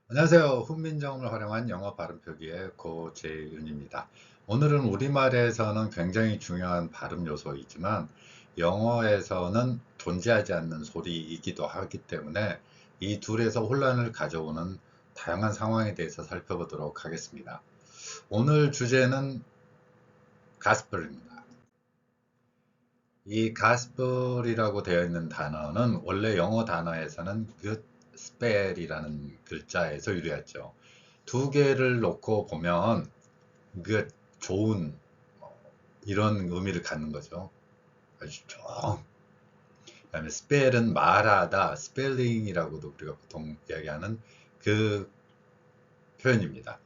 안녕하세요. 훈민정음을 활용한 영어 발음 표기의 고재윤입니다. 오늘은 우리말에서는 굉장히 중요한 발음 요소이지만 영어에서는 존재하지 않는 소리이기도 하기 때문에 이 둘에서 혼란을 가져오는 다양한 상황에 대해서 살펴보도록 하겠습니다. 오늘 주제는 가스펠입니다. 이 가스펠이라고 되어 있는 단어는 원래 영어 단어에서는 good spell이라는 글자에서 유래했죠. 두 개를 놓고 보면 good, 좋은 이런 의미를 갖는 거죠. 아주 좋은. 그다음에 spell은 말하다, spelling이라고도 우리가 보통 이야기하는 그 표현입니다.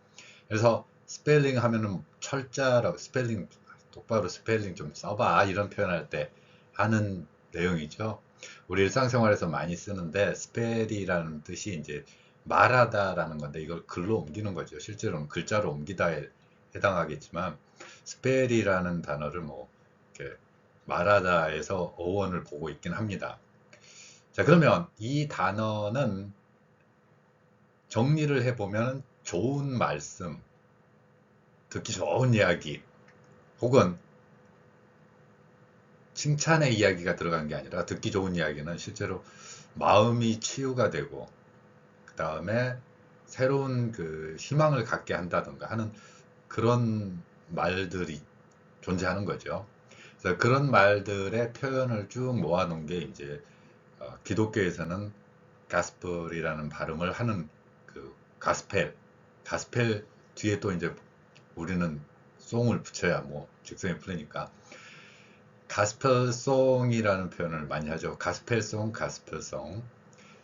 그래서 스펠링 하면은 철자라고 스펠링 똑바로 스펠링 좀 써봐 이런 표현할 때 하는 내용이죠. 우리 일상생활에서 많이 쓰는데 스펠이라는 뜻이 이제 말하다라는 건데 이걸 글로 옮기는 거죠. 실제로는 글자로 옮기다에 해당하겠지만 스펠이라는 단어를 뭐 이렇게 말하다에서 어원을 보고 있긴 합니다. 자, 그러면 이 단어는 정리를 해보면 좋은 말씀, 듣기 좋은 이야기, 혹은 칭찬의 이야기가 들어간 게 아니라 듣기 좋은 이야기는 실제로 마음이 치유가 되고 그 다음에 새로운 그 희망을 갖게 한다던가 하는 그런 말들이 존재하는 거죠. 그래서 그런 말들의 표현을 쭉 모아놓은 게 이제 기독교에서는 가스펠이라는 발음을 하는 그 가스펠 뒤에 또 이제 우리는 송을 붙여야 뭐 직성이 풀리니까 가스펠송이라는 표현을 많이 하죠. 가스펠송, 가스펠송.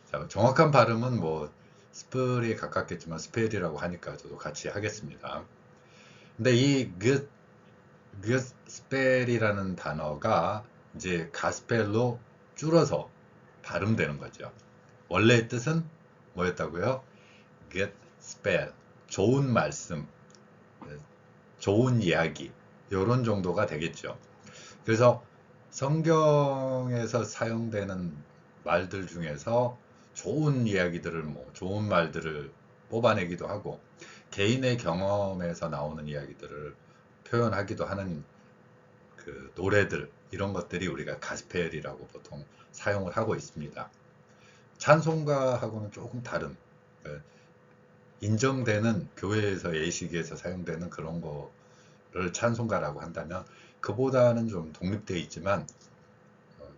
자, 정확한 발음은 뭐 스펠에 가깝겠지만 스펠이라고 하니까 저도 같이 하겠습니다. 근데 이 good spell이라는 단어가 이제 가스펠로 줄어서 발음되는 거죠. 원래의 뜻은 뭐였다고요? good spell, 좋은 말씀, 좋은 이야기, 이런 정도가 되겠죠. 그래서 성경에서 사용되는 말들 중에서 좋은 이야기들을 뭐 좋은 말들을 뽑아내기도 하고 개인의 경험에서 나오는 이야기들을 표현하기도 하는 그 노래들 이런 것들이 우리가 가스펠이라고 보통 사용을 하고 있습니다. 찬송가하고는 조금 다른 그 인정되는 교회에서 예식에서 사용되는 그런 거를 찬송가라고 한다면 그보다는 좀 독립되어 있지만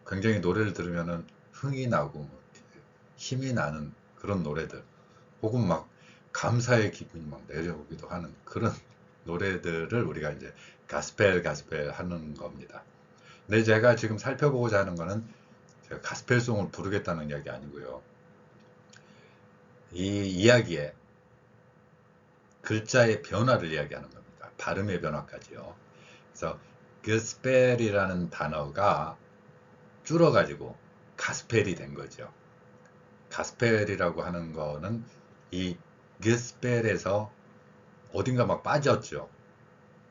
굉장히 노래를 들으면은 흥이 나고 뭐 힘이 나는 그런 노래들 혹은 막 감사의 기분이 막 내려오기도 하는 그런 노래들을 우리가 이제 가스펠 하는 겁니다. 근데 제가 지금 살펴보고자 하는 거는 제가 가스펠송을 부르겠다는 이야기 아니고요. 이 이야기에 글자의 변화를 이야기하는 겁니다. 발음의 변화까지요. 그래서 그스펠이라는 단어가 줄어가지고 가스펠이 된 거죠. 가스펠이라고 하는 거는 이 그스펠에서 어딘가 막 빠졌죠.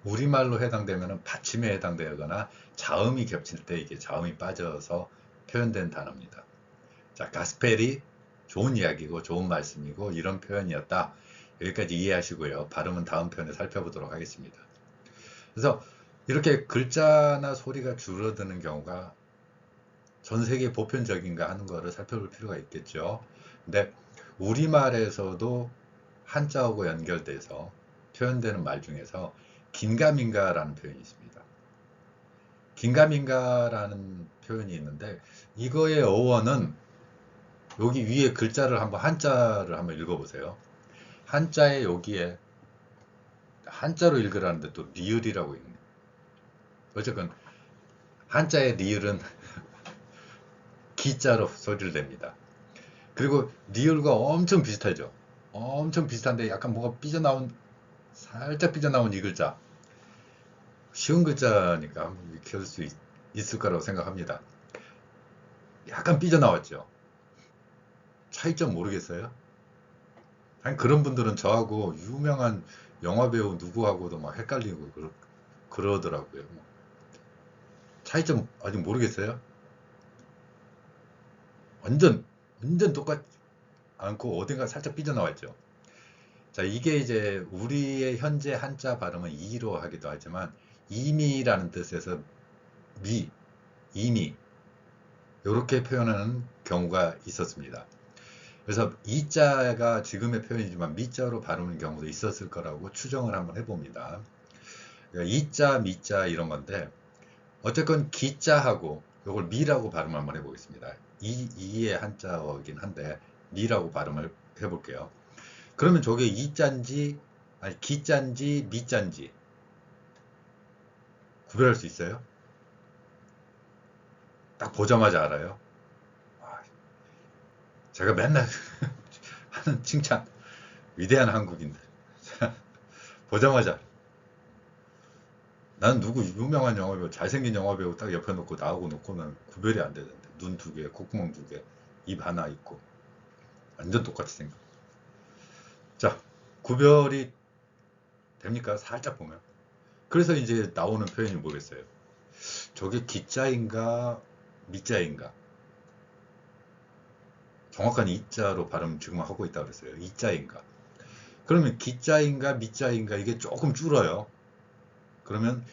우리말로 해당되면 받침에 해당되거나 자음이 겹칠 때 이게 자음이 빠져서 표현된 단어입니다. 자, 가스펠이 좋은 이야기고 좋은 말씀이고 이런 표현이었다. 여기까지 이해하시고요. 발음은 다음 편에 살펴보도록 하겠습니다. 그래서 이렇게 글자나 소리가 줄어드는 경우가 전 세계 보편적인가 하는 거를 살펴볼 필요가 있겠죠. 근데 우리말에서도 한자하고 연결돼서 표현되는 말 중에서 긴가민가라는 표현이 있습니다. 긴가민가라는 표현이 있는데 이거의 어원은 여기 위에 글자를 한번 한자를 한번 읽어보세요. 한자에 여기에 한자로 읽으라는데 또 리을이라고 있는 거예요. 어쨌건 한자의 리을은 기자로 소리를 냅니다. 그리고 리을과 엄청 비슷하죠. 엄청 비슷한데 약간 뭐가 삐져나온 살짝 삐져나온 이 글자 쉬운 글자니까 한번 익힐 수 있을 거라고 생각합니다. 약간 삐져나왔죠. 차이점 모르겠어요? 아니 그런 분들은 저하고 유명한 영화배우 누구하고도 막 헷갈리고 그러더라고요. 차이점 아직 모르겠어요? 완전 완전 똑같지 않고 어딘가 살짝 삐져나왔죠. 자, 이게 이제 우리의 현재 한자 발음은 이로 하기도 하지만 이미라는 뜻에서 미, 이미 이렇게 표현하는 경우가 있었습니다. 그래서 이자가 지금의 표현이지만 미자로 발음하는 경우도 있었을 거라고 추정을 한번 해봅니다. 그러니까 이자, 미자 이런 건데 어쨌건 기자하고 이걸 미라고 발음을 한번 해보겠습니다. 이의 한자어긴 한데 미라고 발음을 해볼게요. 그러면 저게 이자인지 아니 기자인지 미자인지 구별할 수 있어요? 딱 보자마자 알아요. 아, 제가 맨날 하는 칭찬 위대한 한국인들 보자마자 난 누구 유명한 영화배우 잘생긴 영화배우 딱 옆에 놓고 나하고 놓고는 구별이 안 되던데 눈 두 개, 콧구멍 두 개, 입 하나 있고 완전 똑같이 생겨. 자, 구별이 됩니까? 살짝 보면. 그래서 이제 나오는 표현이 뭐겠어요? 저게 기자인가 미자인가? 정확한 이자로 발음 지금 하고 있다고 그랬어요. 이자인가? 그러면 기자인가 미자인가 이게 조금 줄어요. 그러면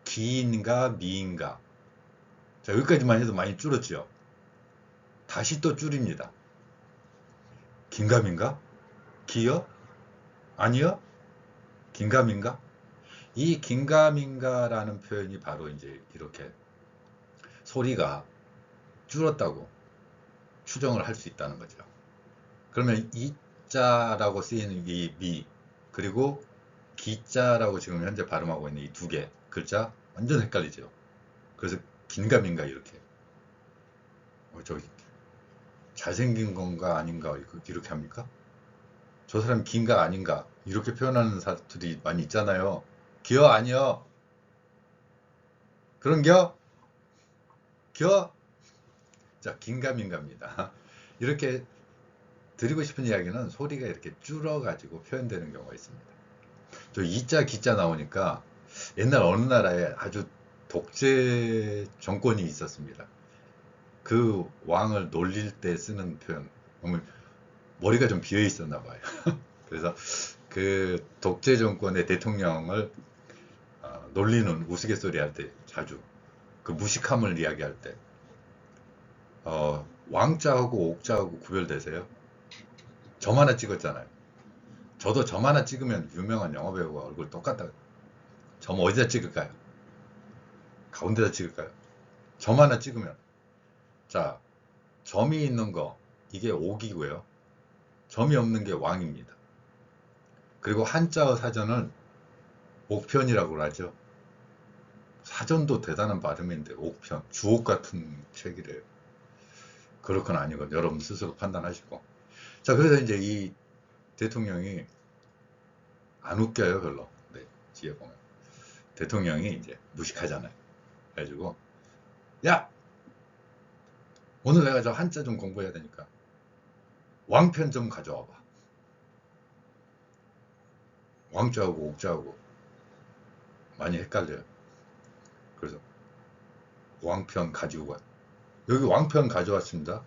기인가 미인가? 자, 여기까지만 해도 많이 줄었죠. 다시 또 줄입니다. 긴가민가? 기요? 아니요? 긴가민가? 이 긴가민가라는 표현이 바로 이제 이렇게 소리가 줄었다고 추정을 할 수 있다는 거죠. 그러면 이자라고 쓰이는 이 미, 그리고 기자라고 지금 현재 발음하고 있는 이 두 개 글자 완전 헷갈리죠. 그래서 긴가민가 이렇게. 저 잘생긴 건가 아닌가 이렇게 합니까? 저 사람 긴가 아닌가 이렇게 표현하는 사람들이 많이 있잖아요. 기어 아니여 그런겨? 겨? 자, 긴가민가입니다. 이렇게 드리고 싶은 이야기는 소리가 이렇게 줄어가지고 표현되는 경우가 있습니다. 저 이자 기자 나오니까 옛날 어느 나라에 아주 독재 정권이 있었습니다. 그 왕을 놀릴 때 쓰는 표현. 머리가 좀 비어 있었나 봐요. 그래서 그 독재 정권의 대통령을 놀리는 우스갯소리 할 때 자주 그 무식함을 이야기할 때 왕자하고 옥자하고 구별되세요? 점 하나 찍었잖아요. 저도 점 하나 찍으면 유명한 영화배우가 얼굴 똑같다. 점 어디다 찍을까요? 가운데다 찍을까요? 점 하나 찍으면 자, 점이 있는 거 이게 옥이고요. 점이 없는 게 왕입니다. 그리고 한자어 사전은 옥편이라고 하죠. 사전도 대단한 발음인데 옥편, 주옥 같은 책이래요. 그렇건 아니고 여러분 스스로 판단하시고. 자, 그래서 이제 이 대통령이 안 웃겨요 별로. 네, 뒤에 보면 대통령이 이제 무식하잖아요. 그래가지고 야, 오늘 내가 저 한자 좀 공부해야 되니까 왕편 좀 가져와 봐. 왕자하고 옥자하고 많이 헷갈려요. 그래서 왕편 가지고 가. 여기 왕편 가져왔습니다.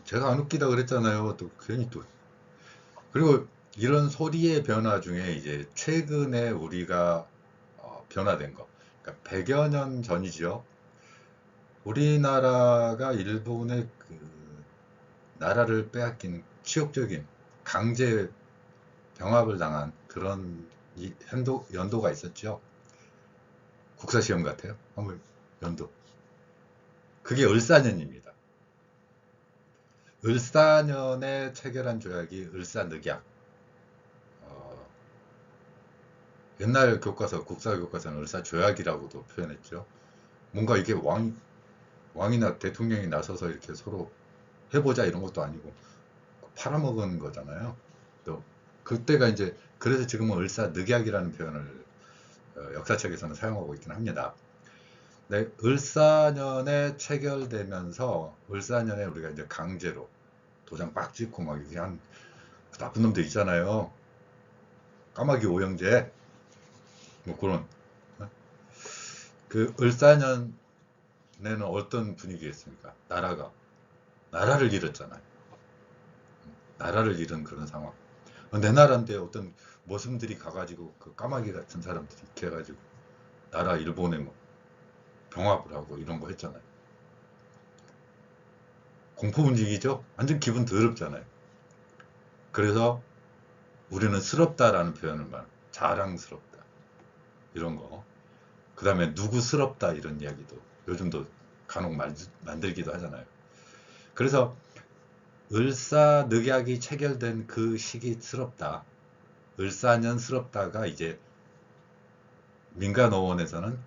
제가 안 웃기다 그랬잖아요. 또 괜히 또. 그리고 이런 소리의 변화 중에 이제 최근에 우리가 변화된 거. 그러니까 100여 년 전이죠. 우리나라가 일본의 그 나라를 빼앗긴 치욕적인 강제 병합을 당한 그런 연도가 있었죠. 국사시험 같아요. 한번 연도. 그게 을사년입니다. 을사년에 체결한 조약이 을사늑약. 어, 옛날 교과서, 국사 교과서는 을사조약이라고도 표현했죠. 뭔가 이게 왕이나 대통령이 나서서 이렇게 서로 해보자 이런 것도 아니고 팔아먹은 거잖아요. 또 그때가 이제 그래서 지금은 을사늑약이라는 표현을 역사책에서는 사용하고 있긴 합니다. 네, 을사년에 체결되면서 을사년에 우리가 이제 강제로 도장 빡 찍고 막 이렇게 한 나쁜 놈들 있잖아요. 까마귀 오영재 뭐 그런 그 을사년에는 어떤 분위기였습니까? 나라를 잃었잖아요. 나라를 잃은 그런 상황. 내 나라인데 어떤 머슴들이 가가지고 그 까마귀 같은 사람들이 이렇게 해가지고 나라 일본에 뭐 병합을 하고 이런 거 했잖아요. 공포 분위기죠? 완전 기분 더럽잖아요. 그래서 우리는 스럽다라는 표현을 말, 자랑스럽다. 이런 거. 그 다음에 누구스럽다 이런 이야기도 요즘도 간혹 만들기도 하잖아요. 그래서 을사늑약이 체결된 그 시기스럽다. 을사년스럽다가 이제 민간어원에서는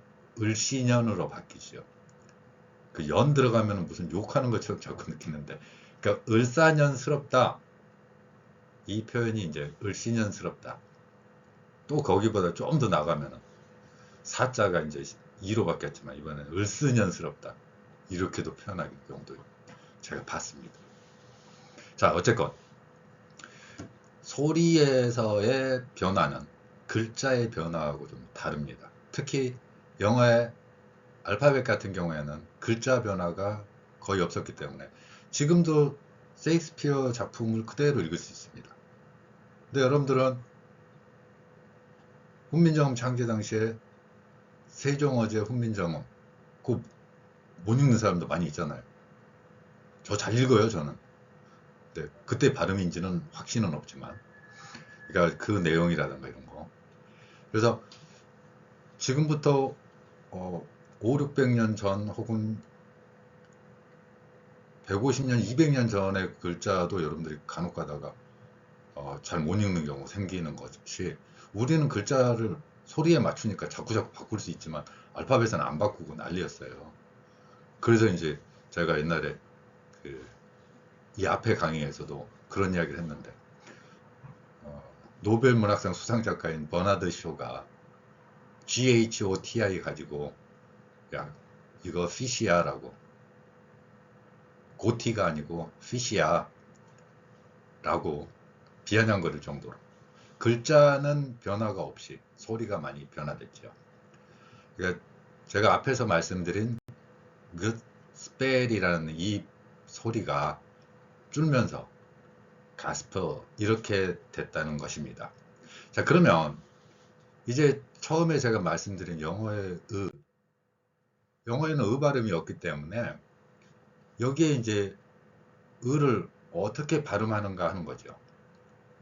을시년으로 바뀌죠. 그 연 들어가면 무슨 욕하는 것처럼 자꾸 느끼는데, 그러니까 을사년스럽다 이 표현이 이제 을시년스럽다. 또 거기보다 좀 더 나가면 사자가 이제 이로 바뀌었지만 이번에는 을스년스럽다 이렇게도 표현하는 경우도 제가 봤습니다. 자, 어쨌건 소리에서의 변화는 글자의 변화하고 좀 다릅니다. 특히 영어의 알파벳 같은 경우에는 글자 변화가 거의 없었기 때문에 지금도 셰익스피어 작품을 그대로 읽을 수 있습니다. 근데 여러분들은 훈민정음 창제 당시에 세종어제 훈민정음 그 못 읽는 사람도 많이 있잖아요. 저 잘 읽어요, 저는. 네, 그때 발음인지는 확신은 없지만, 그러니까 그 내용이라든가 이런 거. 그래서 지금부터 5, 600년 전 혹은 150년, 200년 전의 글자도 여러분들이 간혹 가다가 잘 못 읽는 경우 생기는 것이, 우리는 글자를 소리에 맞추니까 자꾸자꾸 바꿀 수 있지만 알파벳은 안 바꾸고 난리였어요. 그래서 이제 제가 옛날에 이 앞에 강의에서도 그런 이야기를 했는데, 노벨 문학상 수상 작가인 버나드 쇼가 GHOTI 가지고 야 이거 피시야라고, 고티가 아니고 피시야 라고 비아냥거릴 정도로 글자는 변화가 없이 소리가 많이 변화됐죠. 그러니까 제가 앞에서 말씀드린 그 스펠이라는 이 소리가 줄면서 가스퍼 이렇게 됐다는 것입니다. 자, 그러면 이제 처음에 제가 말씀드린 영어에는 발음이 없기 때문에 여기에 이제 을을 어떻게 발음하는가 하는 거죠.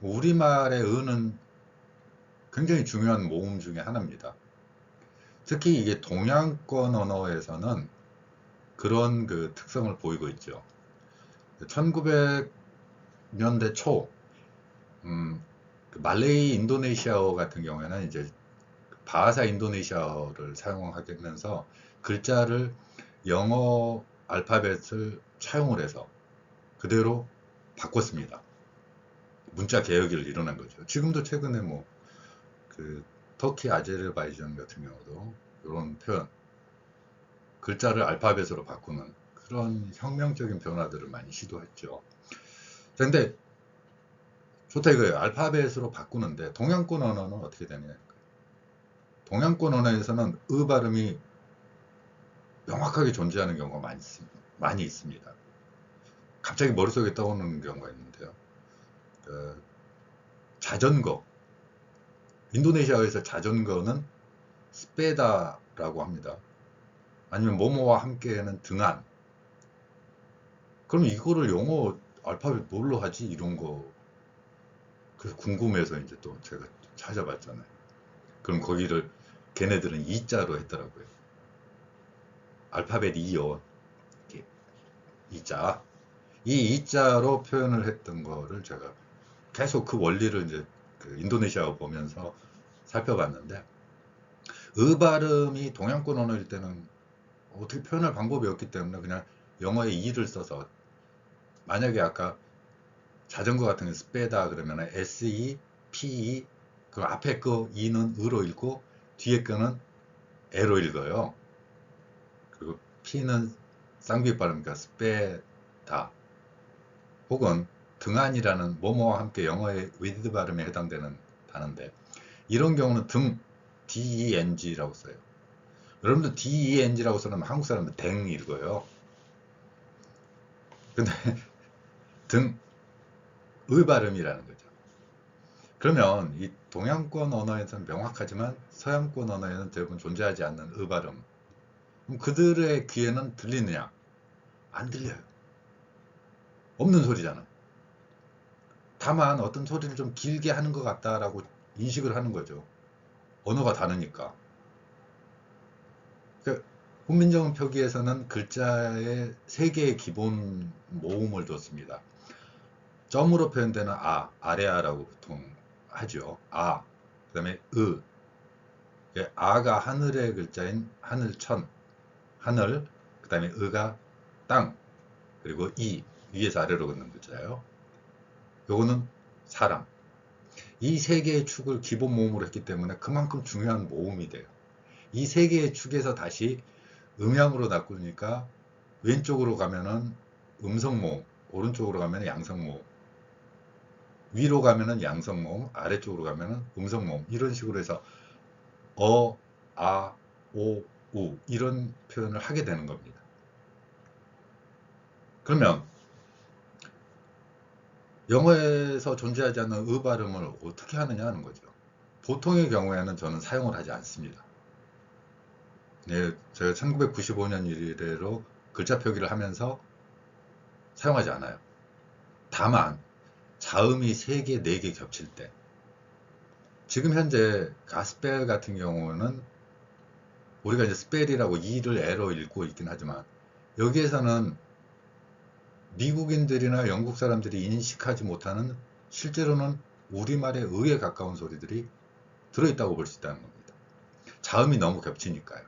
우리말의 은은 굉장히 중요한 모음 중에 하나입니다. 특히 이게 동양권 언어에서는 그런 그 특성을 보이고 있죠. 1900년대 초, 그 말레이 인도네시아어 같은 경우에는 이제 바하사 인도네시아어를 사용하면서 글자를 영어 알파벳을 차용을 해서 그대로 바꿨습니다. 문자 개혁을 이뤄낸 거죠. 지금도 최근에 뭐 그 터키 아제르바이잔 같은 경우도 이런 표현, 글자를 알파벳으로 바꾸는 그런 혁명적인 변화들을 많이 시도했죠. 근데 좋다 이거예요. 알파벳으로 바꾸는데 동양권 언어는 어떻게 되냐. 동양권 언어에서는 발음이 명확하게 존재하는 경우가 많이 있습니다. 갑자기 머릿속에 떠오르는 경우가 있는데요. 자전거. 인도네시아에서 자전거는 스페다라고 합니다. 아니면 뭐뭐와 함께는 등한. 그럼 이거를 영어 알파벳 뭘로 하지? 이런 거. 그래서 궁금해서 이제 또 제가 찾아봤잖아요. 그럼 거기를 걔네들은 이자로 했더라고요. 알파벳 2요. 이자. 이 이자로 표현을 했던 거를 제가 계속 그 원리를 이제 그 인도네시아 보면서 살펴봤는데, 발음이 동양권 언어일 때는 어떻게 표현할 방법이 없기 때문에 그냥 영어에 이를 써서, 만약에 아까 자전거 같은 게 스페다 그러면 SE, PE, 그 앞에 거 E는 으로 읽고 뒤에 거는 에로 읽어요. 그리고 P는 쌍비 발음이니까 스페다. 혹은 등한이라는 뭐뭐와 함께 영어의 with 발음에 해당되는 단어인데, 이런 경우는 DENG라고 써요. 여러분들 DENG라고 써면 한국 사람들 댕 읽어요. 근데 의 발음이라는 거죠. 그러면 이 동양권 언어에서는 명확하지만 서양권 언어에는 대부분 존재하지 않는 의 발음. 그럼 그들의 귀에는 들리느냐? 안 들려요. 없는 소리잖아. 다만 어떤 소리를 좀 길게 하는 것 같다라고 인식을 하는 거죠. 언어가 다르니까. 그러니까 훈민정음 표기에서는 글자에 세 개의 기본 모음을 뒀습니다. 점으로 표현되는 아, 아래아라고 보통 하죠. 아, 그 다음에 으. 아가 하늘의 글자인 하늘천, 하늘, 그 다음에 으가 땅, 그리고 이, 위에서 아래로 긋는 글자예요. 요거는 사람. 이 세 개의 축을 기본 모음으로 했기 때문에 그만큼 중요한 모음이 돼요. 이 세 개의 축에서 다시 음양으로 바꾸니까 왼쪽으로 가면은 음성 모음, 오른쪽으로 가면 양성 모음, 위로 가면은 양성 모음, 아래쪽으로 가면은 음성 모음, 이런 식으로 해서 어, 아, 오, 우 이런 표현을 하게 되는 겁니다. 그러면 영어에서 존재하지 않는 의 발음을 어떻게 하느냐 하는 거죠. 보통의 경우에는 저는 사용을 하지 않습니다. 네, 제가 1995년 이래로 글자 표기를 하면서 사용하지 않아요. 다만 자음이 3개, 4개 겹칠 때, 지금 현재 가스펠 같은 경우는 우리가 이제 스펠이라고 E를 L로 읽고 있긴 하지만 여기에서는 미국인들이나 영국 사람들이 인식하지 못하는 실제로는 우리말에 의에 가까운 소리들이 들어있다고 볼 수 있다는 겁니다. 자음이 너무 겹치니까요.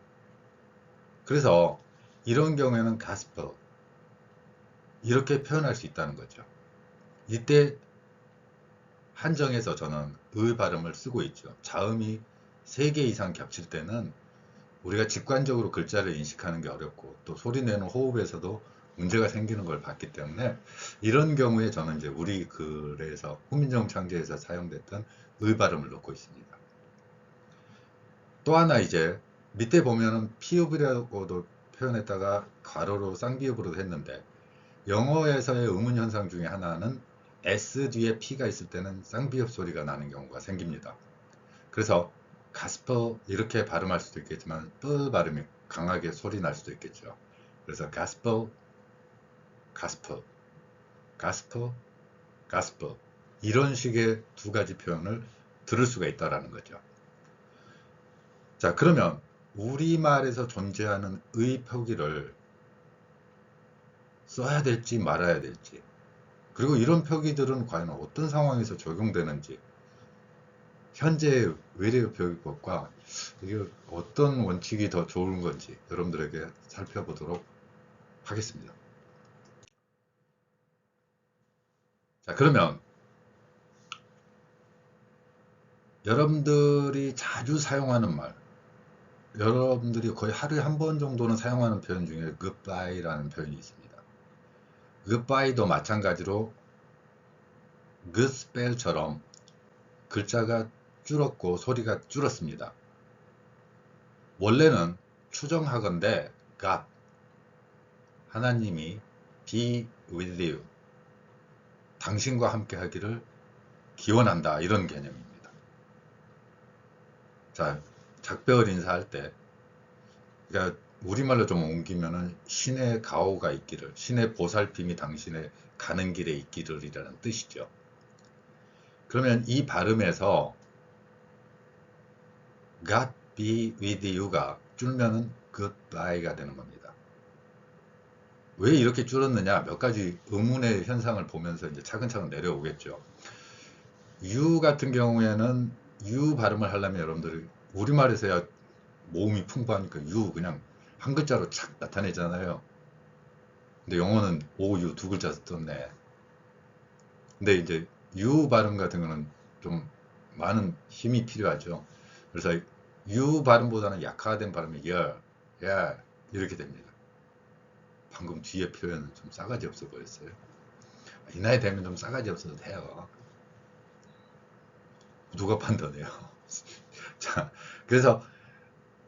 그래서 이런 경우에는 가스펠 이렇게 표현할 수 있다는 거죠. 이때 한정해서 저는 의 발음을 쓰고 있죠. 자음이 3개 이상 겹칠 때는 우리가 직관적으로 글자를 인식하는 게 어렵고 또 소리 내는 호흡에서도 문제가 생기는 걸 봤기 때문에 이런 경우에 저는 이제 우리 글에서 훈민정음 창제에서 사용됐던 의 발음을 넣고 있습니다. 또 하나 이제 밑에 보면은 피읍이라고도 표현했다가 괄호로 쌍비읍으로도 했는데 영어에서의 의문 현상 중에 하나는 S 뒤에 P가 있을 때는 쌍비읍 소리가 나는 경우가 생깁니다. 그래서 가스퍼 이렇게 발음할 수도 있겠지만 또 발음이 강하게 소리 날 수도 있겠죠. 그래서 가스퍼, 가스퍼, 가스퍼, 가스퍼 이런 식의 두 가지 표현을 들을 수가 있다라는 거죠. 자, 그러면 우리말에서 존재하는 의 표기를 써야 될지 말아야 될지, 그리고 이런 표기들은 과연 어떤 상황에서 적용되는지, 현재 외래어 표기법과 이게 어떤 원칙이 더 좋은 건지 여러분들에게 살펴보도록 하겠습니다. 자, 그러면 여러분들이 자주 사용하는 말, 여러분들이 거의 하루에 한 번 정도는 사용하는 표현 중에 goodbye라는 표현이 있습니다. goodbye도 마찬가지로 good spell처럼 글자가 줄었고 소리가 줄었습니다. 원래는 추정하건대 God, 하나님이 be with you, 당신과 함께 하기를 기원한다, 이런 개념입니다. 자, 작별 인사할 때, 그러니까 우리말로 좀 옮기면은 신의 가호가 있기를, 신의 보살핌이 당신의 가는 길에 있기를 이라는 뜻이죠. 그러면 이 발음에서 God be with you가 줄면은 goodbye가 되는 겁니다. 왜 이렇게 줄었느냐? 몇 가지 의문의 현상을 보면서 이제 차근차근 내려오겠죠. U 같은 경우에는 U 발음을 하려면 여러분들이 우리말에서야 모음이 풍부하니까 U 그냥 한 글자로 착 나타내잖아요. 근데 영어는 OU 두 글자 썼네. 근데 이제 U 발음 같은 거는 좀 많은 힘이 필요하죠. 그래서 U 발음보다는 약화된 발음이 이렇게 됩니다. 방금 뒤에 표현은 좀 싸가지 없어 보였어요. 이 나이 되면 좀 싸가지 없어도 돼요. 누가 판단해요? 자, 그래서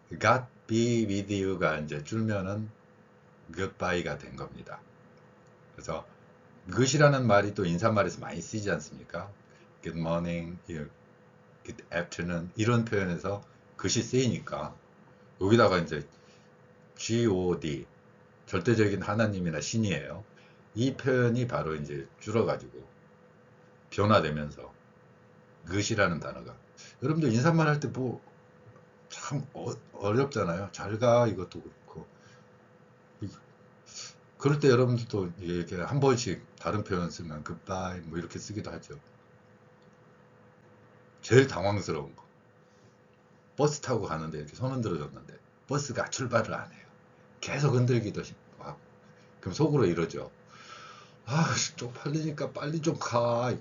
God be with you가 이제 줄면은 goodbye가 된 겁니다. 그래서 그것이라는 말이 또 인사말에서 많이 쓰이지 않습니까? Good morning, good afternoon 이런 표현에서 그것이 쓰이니까 여기다가 이제 God 절대적인 하나님이나 신이에요. 이 표현이 바로 이제 줄어가지고 변화되면서 그것이라는 단어가 여러분들 인사말 할 때 뭐 참 어렵잖아요. 잘 가 이것도 그렇고 그럴 때 여러분들도 이렇게 한 번씩 다른 표현 쓰면 goodbye 뭐 이렇게 쓰기도 하죠. 제일 당황스러운 거 버스 타고 가는데 이렇게 손 흔들어 줬는데 버스가 출발을 안 해요. 계속 흔들기도 하고 그럼 속으로 이러죠. 아 쪽팔리니까 빨리 좀 가.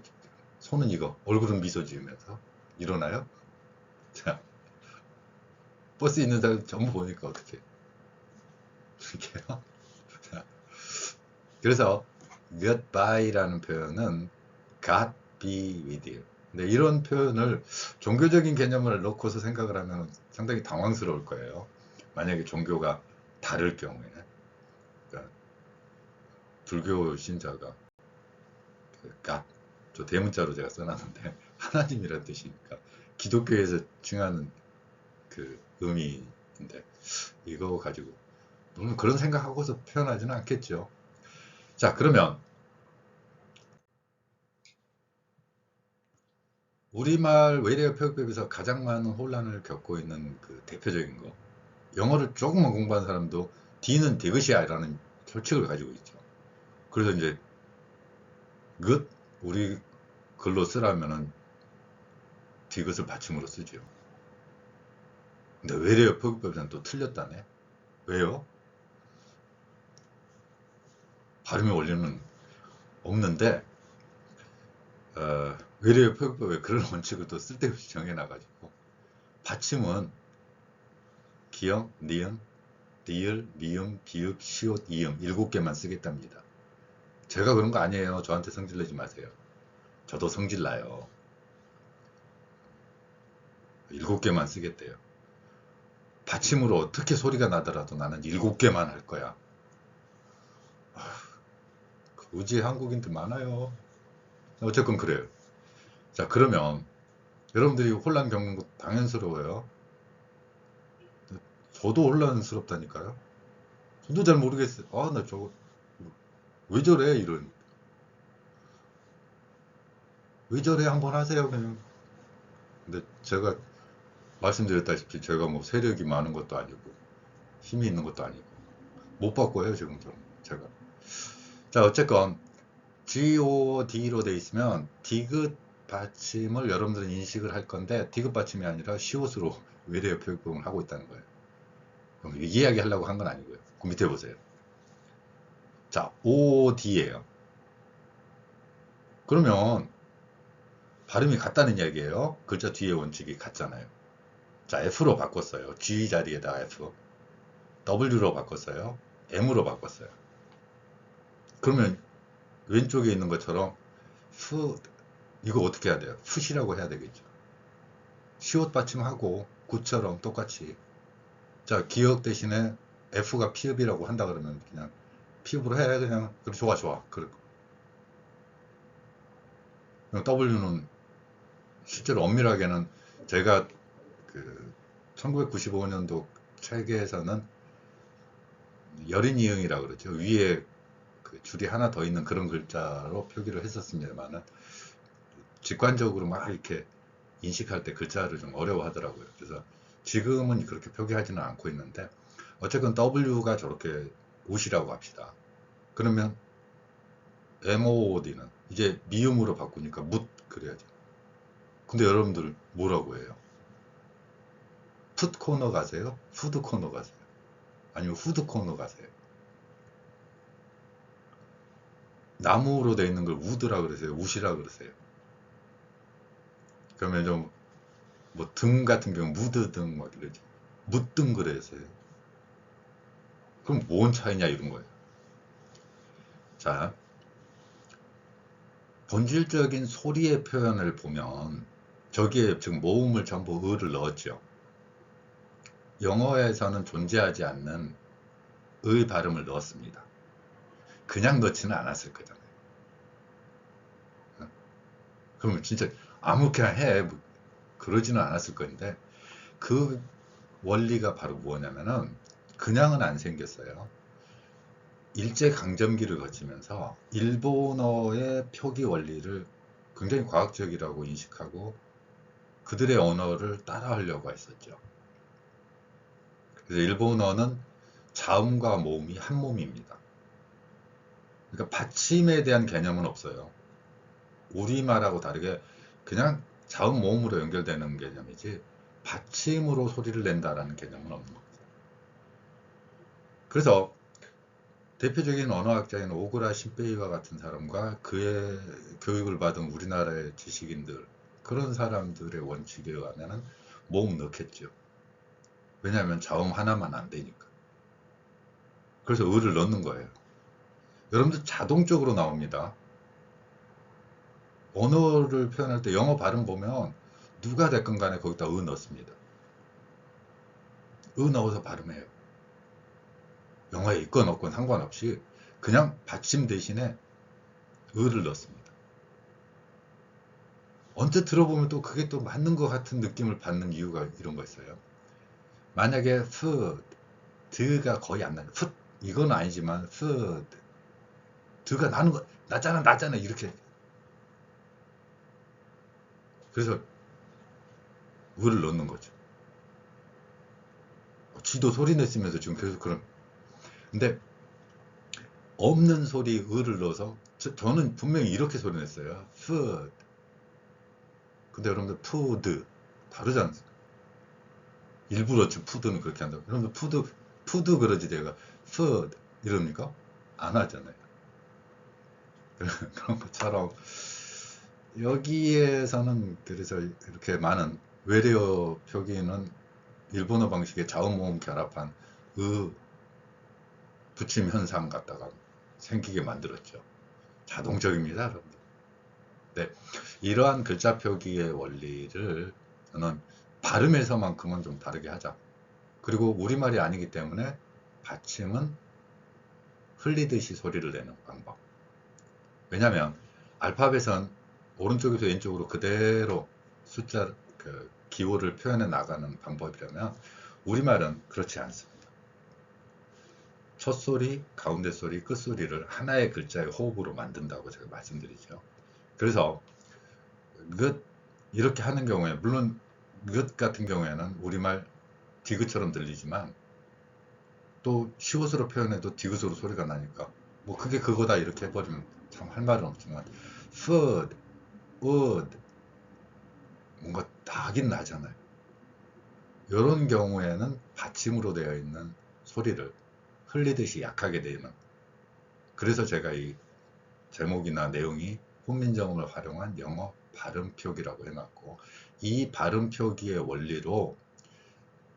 손은 이거 얼굴은 미소 지으면서 일어나요. 자 버스 있는 사람 전부 보니까 어떻게 이렇게요. 자, 그래서 goodbye라는 표현은 God be with you. 근데 이런 표현을 종교적인 개념을 넣고서 생각을 하면 상당히 당황스러울 거예요. 만약에 종교가 다를 경우에. 그러니까 불교 신자가 God, 저 대문자로 제가 써놨는데 하나님이라는 뜻이니까 기독교에서 중요한 그 의미인데 이거 가지고 물론 그런 생각하고서 표현하지는 않겠죠. 자 그러면 우리말 외래어 표기법에서 가장 많은 혼란을 겪고 있는 그 대표적인 거 영어를 조금만 공부한 사람도 D는 디귿이야 라는 철칙을 가지고 있죠. 그래서 이제 긋 우리 글로 쓰라면은 디귿을 받침으로 쓰죠. 근데 외래어 표기법에서는 또 틀렸다네. 왜요? 발음의 원리는 없는데 외래어 표기법에 그런 원칙을 또 쓸데없이 정해놔가지고 받침은 기역, 니은, 리을, 미음, 비읍, 시옷, 이음 7개만 쓰겠답니다. 제가 그런 거 아니에요. 저한테 성질 내지 마세요. 저도 성질 나요. 7개만 쓰겠대요. 받침으로 어떻게 소리가 나더라도 나는 7개만 할 거야. 굳이 한국인들 많아요. 어쨌건 그래요. 자 그러면 여러분들이 혼란 겪는 거 당연스러워요. 저도 혼란스럽다니까요. 저도 잘 모르겠어요. 아 나 저거 왜 저래 이런 왜 저래 한번 하세요 그냥. 근데 제가 말씀드렸다시피 제가 뭐 세력이 많은 것도 아니고 힘이 있는 것도 아니고 못 바꿔요 지금 좀 제가. 자 어쨌건 GOD로 돼 있으면 디귿 받침을 여러분들은 인식을 할 건데 디귿 받침이 아니라 시옷으로 외래어 표기법을 하고 있다는 거예요. 그럼 이 이야기 하려고 한 건 아니고요. 그 밑에 보세요. 자 OD예요. 그러면 발음이 같다는 이야기예요. 글자 뒤에 원칙이 같잖아요. 자 F로 바꿨어요. G 자리에다가 F. W로 바꿨어요. M으로 바꿨어요. 그러면 왼쪽에 있는 것처럼 푸 이거 어떻게 해야 돼요? 푸시라고 해야 되겠죠. 시옷 받침하고 굿처럼 똑같이. 자 기억 대신에 F가 피읍이라고 한다 그러면 그냥 피읍으로 해 그냥. 그래 좋아 좋아. 그리고 W는 실제로 엄밀하게는 제가 그 1995년도 책에서는 여린 이응이라고 그러죠. 위에 그 줄이 하나 더 있는 그런 글자로 표기를 했었습니다만은 직관적으로 막 이렇게 인식할 때 글자를 좀 어려워하더라고요. 그래서 지금은 그렇게 표기하지는 않고 있는데 어쨌건 W가 저렇게 옷이라고 합시다. 그러면 MOOD는 이제 미음으로 바꾸니까 묻 그래야죠. 근데 여러분들 뭐라고 해요? 풋 코너 가세요? 푸드 코너 가세요? 아니면 후드 코너 가세요? 나무로 되어 있는 걸 우드라 그러세요? 우시라 그러세요? 그러면 좀 뭐 등 같은 경우 무드 등 막 이러지. 묻등 그래서요. 그럼 뭔 차이냐 이런 거예요. 자, 본질적인 소리의 표현을 보면 저기에 지금 모음을 전부 을을 넣었죠. 영어에서는 존재하지 않는 의 발음을 넣었습니다. 그냥 넣지는 않았을 거잖아요. 그러면 진짜 아무렇게나 해. 뭐 그러지는 않았을 건데, 그 원리가 바로 뭐냐면은 그냥은 안 생겼어요. 일제강점기를 거치면서 일본어의 표기 원리를 굉장히 과학적이라고 인식하고 그들의 언어를 따라하려고 했었죠. 그래서 일본어는 자음과 모음이 한 몸입니다. 그러니까 받침에 대한 개념은 없어요. 우리말하고 다르게 그냥 자음 모음으로 연결되는 개념이지 받침으로 소리를 낸다라는 개념은 없는 거죠. 그래서 대표적인 언어학자인 오그라 신베이와 같은 사람과 그의 교육을 받은 우리나라의 지식인들, 그런 사람들의 원칙에 의하면 모음 넣겠죠. 왜냐하면 자음 하나만 안 되니까. 그래서 을을 넣는 거예요. 여러분들 자동적으로 나옵니다. 언어를 표현할 때 영어 발음 보면 누가 됐건 간에 거기다 을 넣습니다. 을 넣어서 발음해요. 영어에 있건 없건 상관없이 그냥 받침 대신에 을을 넣습니다. 언뜻 들어보면 또 그게 또 맞는 것 같은 느낌을 받는 이유가 이런 거 있어요. 만약에 food, 드가 거의 안 나요. food, 이건 아니지만 food, 드가 나는 거, 나잖아 이렇게. 그래서 을을 넣는 거죠. 지도 소리 냈으면서 지금 계속 그런. 근데 없는 소리 을을 넣어서 저는 분명히 이렇게 소리 냈어요. food. 근데 여러분들 food 다르지 않습니까? 일부러 지금 푸드는 그렇게 한다고. 여러분들 푸드 그러지 내가 food 이럽니까? 안 하잖아요. 그런 것처럼 여기에서는 그래서 이렇게 많은 외래어 표기는 일본어 방식의 자음 모음 결합한 붙임 현상 갖다가 생기게 만들었죠. 자동적입니다, 여러분들. 네, 이러한 글자 표기의 원리를 저는 발음에서만큼은 좀 다르게 하자. 그리고 우리말이 아니기 때문에 받침은 흘리듯이 소리를 내는 방법. 왜냐하면 알파벳은 오른쪽에서 왼쪽으로 그대로 숫자 기호를 표현해 나가는 방법이라면 우리말은 그렇지 않습니다. 첫 소리, 가운데 소리, 끝 소리를 하나의 글자의 호흡으로 만든다고 제가 말씀드리죠. 그래서 긋 이렇게 하는 경우에 물론 긋 같은 경우에는 우리말 디귿처럼 들리지만 또 시옷으로 표현해도 디귿으로 소리가 나니까 뭐 그게 그거다 이렇게 해버리면 참 할 말은 없지만 food, would 뭔가 나긴 나잖아요. 이런 경우에는 받침으로 되어 있는 소리를 흘리듯이 약하게 되는, 그래서 제가 이 제목이나 내용이 훈민정음을 활용한 영어 발음 표기라고 해놨고, 이 발음 표기의 원리로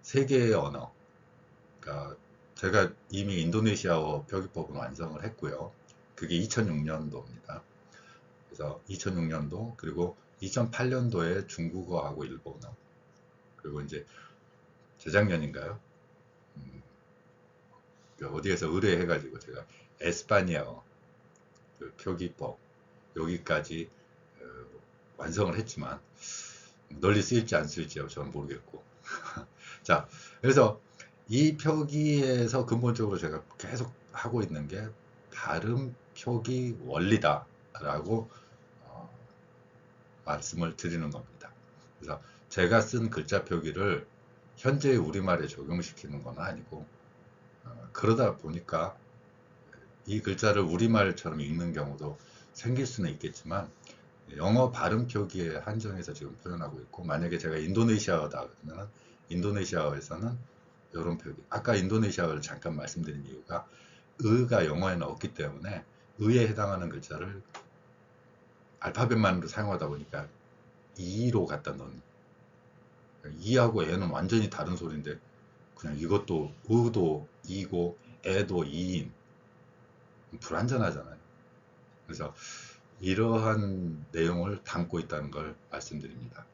세 개의 언어, 그러니까 제가 이미 인도네시아어 표기법은 완성을 했고요. 그게 2006년도입니다. 그래서 2006년도 그리고 2008년도에 중국어하고 일본어, 그리고 이제 재작년인가요? 어디에서 의뢰해가지고 제가 에스파니아어 그 표기법 여기까지 완성을 했지만 널리 쓰일지 안 쓰일지 저는 모르겠고 자, 그래서 이 표기에서 근본적으로 제가 계속 하고 있는 게 발음 표기 원리다 라고 말씀을 드리는 겁니다. 그래서 제가 쓴 글자 표기를 현재의 우리말에 적용시키는 건 아니고 그러다 보니까 이 글자를 우리말처럼 읽는 경우도 생길 수는 있겠지만 영어 발음 표기에 한정해서 지금 표현하고 있고, 만약에 제가 인도네시아어다 그러면 인도네시아어에서는 이런 표기, 아까 인도네시아어를 잠깐 말씀드린 이유가 의가 영어에는 없기 때문에 의에 해당하는 글자를 알파벳만으로 사용하다 보니까 이로 갖다 넣는, 이하고 애는 완전히 다른 소리인데 그냥 이것도 의도 이고 애도 이인, 불완전하잖아요. 그래서 이러한 내용을 담고 있다는 걸 말씀드립니다.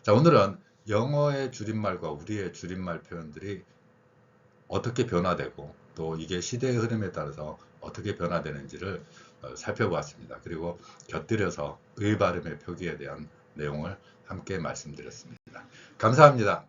자, 오늘은 영어의 줄임말과 우리의 줄임말 표현들이 어떻게 변화되고 또 이게 시대의 흐름에 따라서 어떻게 변화되는지를 살펴보았습니다. 그리고 곁들여서 의 발음의 표기에 대한 내용을 함께 말씀드렸습니다. 감사합니다.